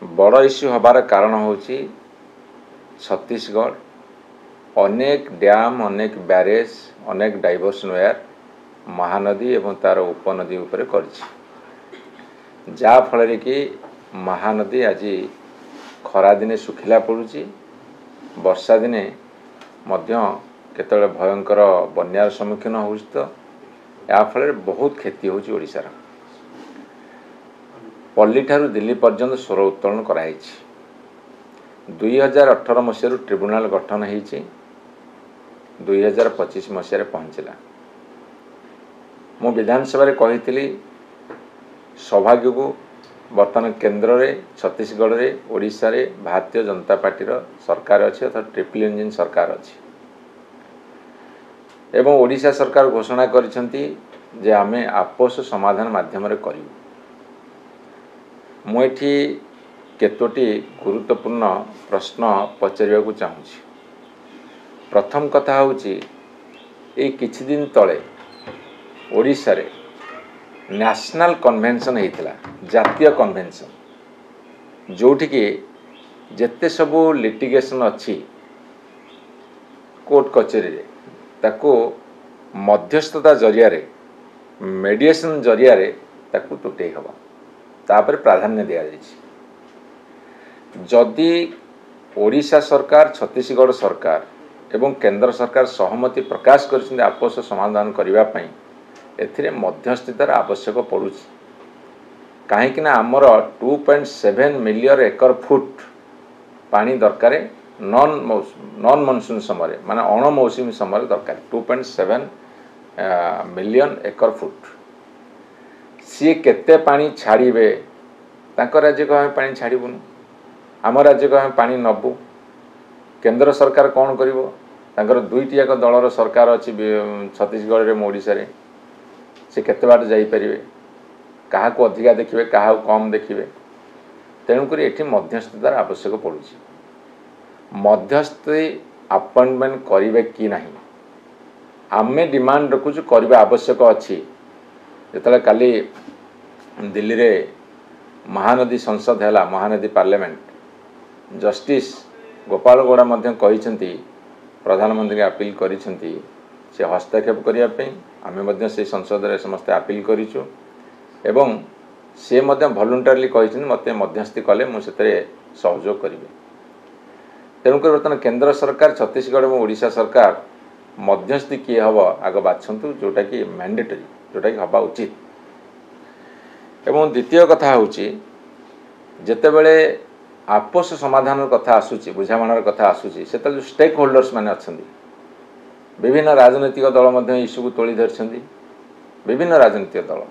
बड़ इश्यू हबार कारण होची छत्तीसगढ़ अनेक डैम अनेक बैरेज अनेक डाइवर्सन वेयर महानदी एवं तार उपनदी उपरे करछि जा फल कि महानदी आज खरा दिने सुखिला पड़ुछि वर्षा दिने मध्य केतले भयंकर बन्यार सम्मुखीन होउछि तो या फल बहुत क्षति होउछि ओडिशार पल्ली ठारू दिल्ली पर्यंत स्वर उत्तोलन कराई 2018 मसीह ट्रिब्यूनाल गठन होइछि 2025 मसीह पहुँचला मु विधानसभा कही सौभाग्य को बर्तमान केन्द्र में छत्तीसगढ़ में ओडिशा रे भारतीय जनता पार्टी सरकार अच्छी अर्थात ट्रिपल इंजिन सरकार अच्छी एवं ओडिशा सरकार घोषणा करिसेंती जे आमे आपस समाधान माध्यम करूँ मुझे केतोटी गुरुत्वपूर्ण प्रश्न पचार को चाहूँगी प्रथम कथा हूँ ये किछि दिन तले ओडिशा रे नेशनल कन्वेंशन होता जातीय कन्वेंशन जोठी कि जेते सबू लिटिगेशन अच्छी कोर्ट कचेरी रे ताको मध्यस्थता जरिया रे मेडिएशन जरिया रे ताको टुटे हबा तापर प्राधान्य दिया जदि ओडिशा सरकार छत्तीसगढ़ सरकार एवं केंद्र सरकार सहमति प्रकाश कर आपस समाधान करने एथिरे मध्यस्थितार आवश्यक पड़ू कहीं आमर 2.7 मिलियन एकर फुट पानी दरकार नॉन मॉनसून समय माने अण मौसुमी समय दरकार 2.7 मिलियन एकर फुट सी केते पानी छाड़े तांको राज्य को आम पानी छाड़बुनु आम राज्य को आम पानी नबु केंद्र सरकार कौन करिवो तांकर दुईटी जाक दलर सरकार अच्छी छत्तीसगढ़ में ओडिशा रे से केते बाट जाई परिवे कहा को अधिका देखिए कहा कम देखिए तेणुक ये मध्यस्थतार आवश्यक पड़ुछि मध्यस्थी अपॉइंटमेंट करेंगे कि नहीं आमे डिमांड रखुचु करबा आवश्यक अच्छी जिते काली दिल्ली रे महानदी संसद है महानदी पार्लियामेंट जस्टिस गोपाल गौड़ा मध्य कहिसेंती प्रधानमंत्री अपील करिसेंती से हस्तक्षेप करने आम से संसद रे समस्त अपील करिछु एवं से मध्य वॉलंटरली कहिसेंती मते मध्यस्थी कले मुझे सहयोग करेंगे तेणुक बर्तमान केंद्र सरकार छत्तीसगढ़ और ओडिशा सरकार मध्यस्थी किए हम आग बाछंतु जोटा कि मैंडेटरी जोटा कि हवा उचित एवं द्वितीय कथा हूँ जितेबले आपस समाधान कथा आसूची बुझामणार कथा आसूची से जो स्टेक होल्डर्स माने अच्छंदी विभिन्न राजनैतिक दल इश्यू को तोली धरछंदी विभिन्न राजनैतिक दल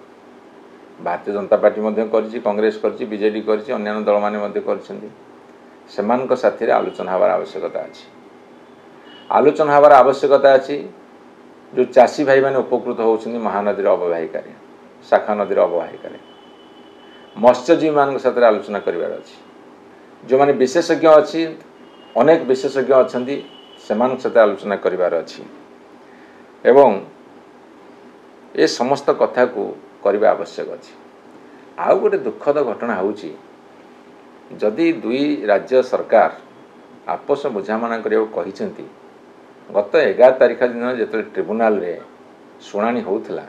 भारतीय जनता पार्टी करिछि कांग्रेस करिछि बीजेडी करिछि अन्य दल माने करिसेंती सेमानक साथी आलोचना हबार आवश्यकता अछि आलोचना हबार आवश्यकता अछि जो चाषी भाई मैंने उपकृत होउछंदी महानदी अववाहिका शाखा नदी अववाहिका मत्स्यजीवी मान साथ आलोचना करिवार अछि जो माने विशेषज्ञ अच्छी अनेक विशेषज्ञ अच्छा सेमान साथ आलोचना करिवार अछि एवं ए समस्त कथा को करबा आवश्यक अछि आउ गोटे दुखद घटना होउछि जदि दुई राज्य सरकार आपस बुझामणा करियो कहिसेंती गत 11 तारिख दिन जो ट्रिब्यूनाल रे शुणाणी होउथला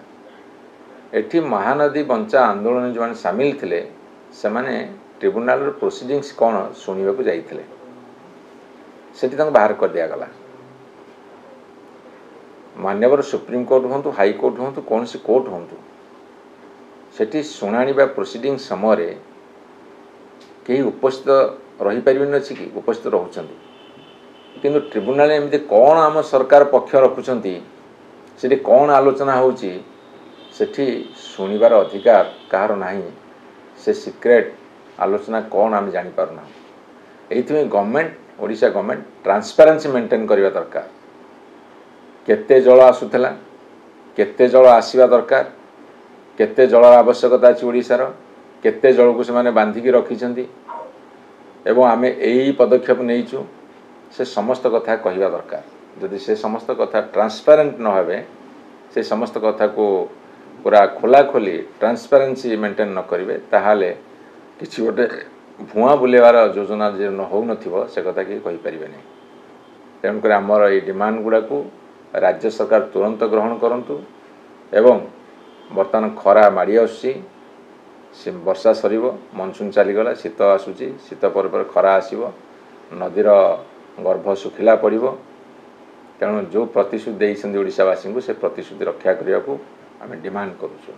एठी महानदी बंचा आंदोलन जो सामिल थिले से माने ट्रिब्यूनाल प्रोसीडिंग्स कौन शुणा को जाइए से बाहर कर दिया गला मान्यवर सुप्रीम कोर्ट हूँ हाई कोर्ट हूँ कौन सी कोर्ट हूँ सेठी शुणाणी प्रोसीडिंग समय कहीं उपस्थित रही पारे अच्छी कि उपस्थित रोचंती किंतु ट्रिब्यूनाल एमती कौन आम सरकार पक्ष रखुंट से कौन आलोचना होची सेठी शुणिबार अधिकार कहार नाही से सिक्रेट आलोचना कौन आम जापारना ये government Odisha government transparency maintain करने दरकार केते जल आसूला केते जल आसवा दरकार केते जल आवश्यकता अच्छी ओडिशार केते जल को से बांधिकी रखिंट एवं आम यही पदक्षेप नहींचु से समस्त कथा कहवा दरकार जदि से समस्त कथा ट्रांसपेरेंट न होवे से समस्त कथा को पूरा खोला खोली ट्रांसपेरेंसी मेंटेन न करेंगे ताहले किसी गोटे ଭୁଆଁ ବୁଲେଇବାର ଯୋଜନା ଯେ ହେଉନଥିବ ସେ କଥା କେହି କହିପାରିବେ ନାହିଁ। ତେଣୁକରି ଆମର ଏଇ ଡିମାଣ୍ଡ ଗୁଡ଼ାକୁ ରାଜ୍ୟ ସରକାର ତୁରନ୍ତ ଗ୍ରହଣ କରନ୍ତୁ ଏବଂ ବର୍ତ୍ତମାନ ଖରା ମାଡ଼ି ଆସୁଛି, ବର୍ଷା ସରିବ, ମନସୁନ୍ ଚାଲିଗଲା, ଶୀତ ଆସୁଛି, ଶୀତ ପରେ ପରେ ଖରା ଆସିବ, ନଦୀର ଗର୍ଭ ଶୁଖିଲା ପଡ଼ିବ। ତେଣୁ ଯେଉଁ ପ୍ରତିଶ୍ରୁତି ଦେଇଛନ୍ତି ଓଡ଼ିଶାବାସୀଙ୍କୁ ସେ ପ୍ରତିଶ୍ରୁତି ରକ୍ଷା କରିବାକୁ ଆମେ ଡିମାଣ୍ଡ କରୁଛୁ।